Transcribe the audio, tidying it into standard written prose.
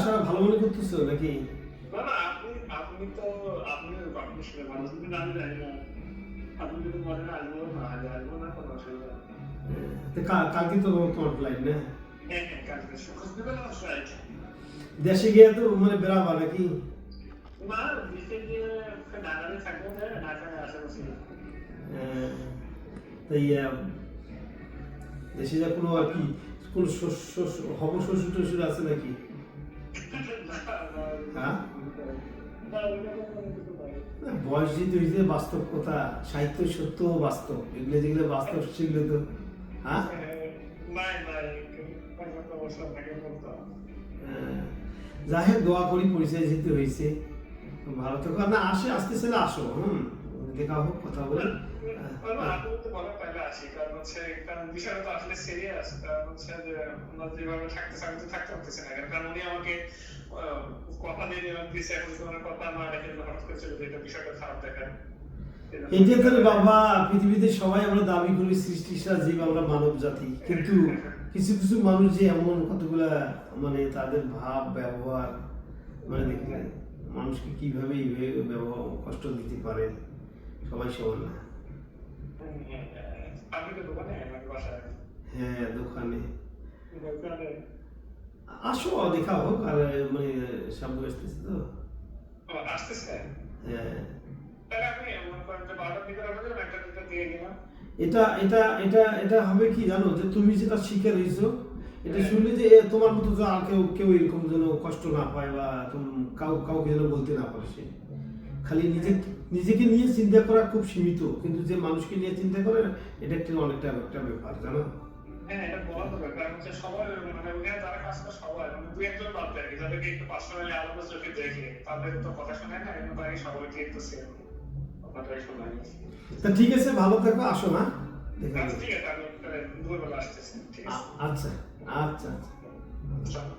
আশা ভালো মনে করতেছো নাকি? না না, আপনি তো আপনি শুনে মানুষ যদি আমি জানি না, আপনি যদি মনে না আসবো না আসবো না কোনো অসুবিধা নেই। কালকে তো তোমার ফ্লাইট না? হ্যাঁ হ্যাঁ, কালকে শুক্রবার আমার ফ্লাইট। দেশে গিয়ে তো মানে বেড়াবা নাকি? না, দেশে গিয়ে ঢাকাতে থাকবো না, ঢাকায় আশেপাশে। আহ, তাই দেশে যা কোনো আর কি কোন হব শ্বশুর টশুর আছে নাকি? হ্যাঁ, না, বয়স যেহেতু হয়েছে বাস্তব কথা, সাহিত্য সত্য বাস্তব, এগুলো যেগুলো বাস্তব সেগুলো তো হ্যাঁ। যাই হোক, দোয়া করি পরিচয় যেহেতু হয়েছে ভালো থেকো। না আসে, আসতেছে না, আসো, দেখা হোক, কথা বলে। বিষয়টা তো আসলে সিরিয়াস। কারণ হচ্ছে যে ওনার যেভাবে থাকতেছে আমি তো থাকতে পারতেছি না, কারণ উনি আমাকে কথা দিয়ে দিচ্ছে, এখন তোমার কথা না রেখে হঠাৎ করে চলে যেটা বিষয়টা খারাপ দেখায়। এটা তাহলে বাবা, পৃথিবীতে সবাই আমরা দাবি করি সৃষ্টির জীব, আমরা মানব জাতি, কিন্তু কিছু কিছু মানুষ যে এমন কতগুলা মানে তাদের ভাব ব্যবহার মানে দেখলে মানুষকে কিভাবে এইভাবে ব্যবহার কষ্ট দিতে পারে, সবাই সমান না। আপনি তো দোকানে নাকি বাসায়? হ্যাঁ, দোকানে। দোকানে আসো, দেখা হোক। আর মানে সামনে আসতেছে তো। আসতেছে? হ্যাঁ, তাহলে আপনি মনে করেন যে 12টার দিকে রওনা দেবেন, 1টা 2টা দিয়ে দিলাম। এটা এটা এটা এটা হবে কি জানো, যে তুমি যেটা শিখে রয়েছো, এটা শুনলে যে তোমার মতো যে আর কেউ কেউ এরকম যেন কষ্ট না পায়, বা কাউকে যেন বলতে না পারে। সে খালি নিজেকে নিয়ে চিন্তা করা খুব সীমিত, কিন্তু যে মানুষকে নিয়ে চিন্তা করে এটা একটা অনেকটা একটা ব্যাপার, জানো। হ্যাঁ, এটা বলা দরকার। কারণ হচ্ছে সবাই মানে ওখানে যারা কাজ করে সবাই মানে দুই একজন বাদ দেয়, যাদেরকে একটু পার্সোনালি আলাদা চোখে দেখে তাদের তো কথা শোনে না, এর মতো আগে সবাইকে একটু সেম কথাটাই শোনাই। তা ঠিক আছে, ভালো থাকো, আসো না, দেখা আচ্ছা যাবে। ঠিক আছে, আমি দুপুরবেলা আসতেছি, ঠিক আছে? আচ্ছা, আচ্ছা, আচ্ছা। চলো।